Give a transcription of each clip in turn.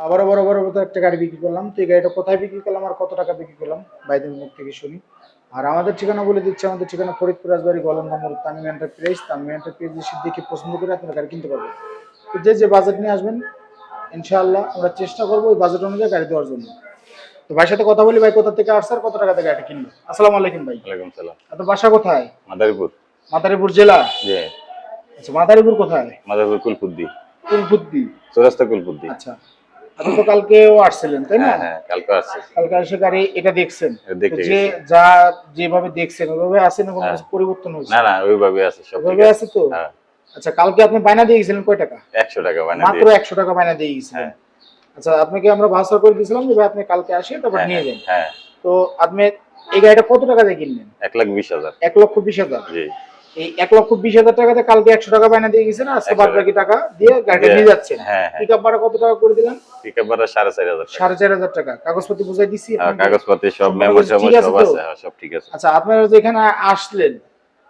আবারও বড় মতো একটা গাড়ি বিক্রি করলাম। তো এই গাড়িটা কোথায় বিক্রি করলাম আর কত টাকা বিক্রি করলাম ভাইদের মুখ থেকে শুনি। আর আমাদের ঠিকানা বলে দিচ্ছি, আমাদের ঠিকানা ফরিদপুর রাজবাড়ী গোলন্দা মোড়, তামিম এন্টারপ্রাইজ। তামিম এন্টারপ্রাইজ দেখে পছন্দ করে আপনারা গাড়ি কিনতে পারবেন। তো যে বাজেট নিয়ে আসবেন ইনশাআল্লাহ আমরা চেষ্টা করবো ওই বাজেট অনুযায়ী গাড়ি দেওয়ার জন্য। তো ভাইয়ের সাথে কথা বলি, ভাই কোথা থেকে আসছে আর কত টাকা থেকে গাড়িটা কিনবে। আসসালামু আলাইকুম ভাই। ওয়ালাইকুম সালাম। আপনার বাসা কোথায়? মাদারীপুর। মাদারীপুর জেলা? জি। আচ্ছা, মাদারীপুর কোথায়? মাদারীপুর কুলপুদ্দি। কুলপুদ্দি, চৌরাস্তা কুলপুদ্দি। আচ্ছা, আপনি তো কালকেও আসছিলেন তাই না? হ্যাঁ, কালকে আসছি। কালকে এসে গাড়ি এটা দেখছেন, দেখতে যে গেছি। যা যেভাবে দেখছেন ওইভাবে আছে না কোনো কিছু পরিবর্তন হয়েছে? না ওইভাবে আছে, সব ঠিক ওইভাবে আছে তো? হ্যাঁ। আচ্ছা, কালকে আপনি বায়না দিয়ে গেছিলেন কয় টাকা? 100 টাকা বায়না মাত্র 100 টাকা বায়না দিয়ে গেছিলেন। হ্যাঁ। আচ্ছা, আপনাকে আমরা ভাষা করে দিয়েছিলাম যে ভাই আপনি কালকে আসে তারপর নিয়ে যান। হ্যাঁ। তো আপনি এই গাড়িটা কত টাকা দিয়ে কিনলেন? 1,20,000। 1,20,000। জি। এই 1,20,000 টাকাতে কালকে 100 টাকা বায়না দিয়ে গেছেন, আজকে বাদ বাকি টাকা দিয়ে গাড়িটা নিয়ে যাচ্ছেন। হ্যাঁ। পিকআপ ভাড়া কত টাকা করে দিলেন? পিকআপ ভাড়া 4,500 টাকা। 4,500 টাকা। কাগজপত্র বুঝাই দিছি? কাগজপত্র সব মেমো সব আছে, সব ঠিক আছে। আচ্ছা, আপনারা যেখানে আসলেন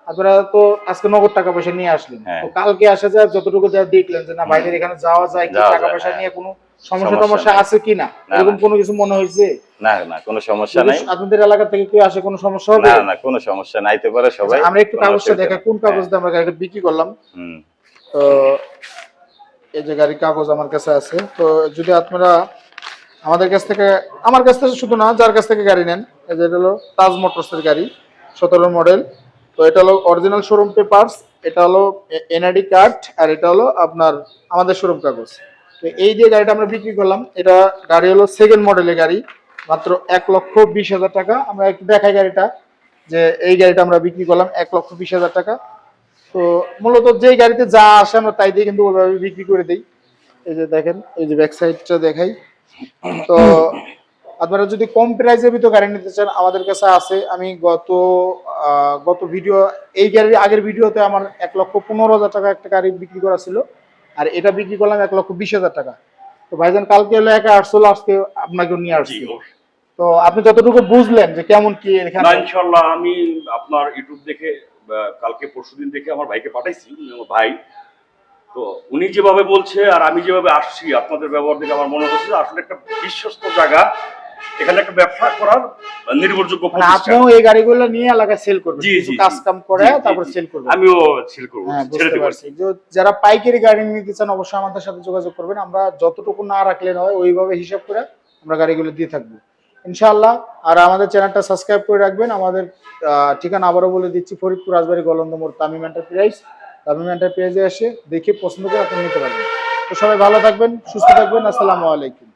আপনারা তো আজকে নগদ টাকা পয়সা নিয়ে আসলেন, তো কালকে আসা যায় যতটুকু যা দেখলেন যে না বাইরের এখানে যাওয়া যায় কি, টাকা পয়সা নিয়ে কোনো সমস্যা আছে কিনা, এরকম কোনো কিছু মনে হয়েছে? না কোনো সমস্যা নাই। আপনাদের এলাকা থেকে কেউ আসে কোনো সমস্যা হবে? না কোনো সমস্যা নাইতে পারে সবাই। আমরা একটু কাগজটা দেখা, কোন কাগজ দিয়ে আমরা গাড়িটা বিক্রি করলাম। তো এই যে গাড়ির কাগজ আমার কাছে আছে। তো যদি আপনারা আমাদের কাছ থেকে, আমার কাছ থেকে শুধু না যার কাছ থেকে গাড়ি নেন, এই যে এটা হলো তাজ মোটরসের গাড়ি, 17 মডেল। তো এটা হলো অরিজিনাল শোরুম পেপারস, এটা হলো এনআইডি কার্ড, আর এটা হলো আপনার আমাদের শোরুম কাগজ। তো এই দিয়ে গাড়িটা আমরা বিক্রি করলাম। এটা গাড়ি হলো সেকেন্ড মডেলের গাড়ি, মাত্র 1,20,000 টাকা। আমরা একটু দেখাই গাড়িটা, যে এই গাড়িটা আমরা বিক্রি করলাম 1,20,000 টাকা। তো মূলত যে গাড়িতে যা আসে আমরা তাই দিয়ে কিন্তু ওইভাবে বিক্রি করে দিই। এই যে দেখেন, এই যে ব্যাক সাইডটা দেখাই। তো আপনারা যদি কম প্রাইসের ভিতরে গাড়ি নিতে চান আমাদের কাছে আছে। আমি গত ভিডিও, এই গাড়ির আগের ভিডিওতে আমার 1,15,000 টাকা একটা গাড়ি বিক্রি করা ছিল, আর এটা বিক্রি করলাম 1,20,000 টাকা। তো ভাইজান কালকে হলো একা আসছিল, আজকে আপনাকে নিয়ে আসছি। তো আপনি যতটুকু বুঝলেন যে কেমন কি এখানে? ইনশাআল্লাহ আমি আপনার ইউটিউব দেখে কালকে পরশুদিন দেখে আমার ভাইকে পাঠাইছি, আমার ভাই। তো উনি যেভাবে বলছে আর আমি যেভাবে আসছি, আপনাদের ব্যবহার দেখে আমার মনে হচ্ছে আসলে একটা বিশ্বস্ত জায়গা, এখানে একটা ব্যবসা করার নির্ভরযোগ্য প্রতিষ্ঠান। আপনিও এই গাড়িগুলো নিয়ে এলাকায় সেল করবেন, কিছু কাজ কাম করে তারপর সেল করবেন? আমিও সেল করব। বুঝতে পারছি। যারা পাইকারি গাড়ি নিতে চান অবশ্যই আমাদের সাথে যোগাযোগ করবেন। আমরা যতটুকু না রাখলে নয় ওইভাবে হিসাব করে আমরা গাড়িগুলো দিয়ে থাকবো ইনশাআল্লাহ। আর আমাদের চ্যানেলটা সাবস্ক্রাইব করে রাখবেন। আমাদের ঠিকানা আবারও বলে দিচ্ছি, ফরিদপুর রাজবাড়ী গোলন্দা মোড়, তামিম এন্টারপ্রাইজ। তামিম এন্টারপ্রাইজে এসে দেখে পছন্দ করে আপনি নিতে পারবেন। তো সবাই ভালো থাকবেন, সুস্থ থাকবেন। আসসালামু আলাইকুম।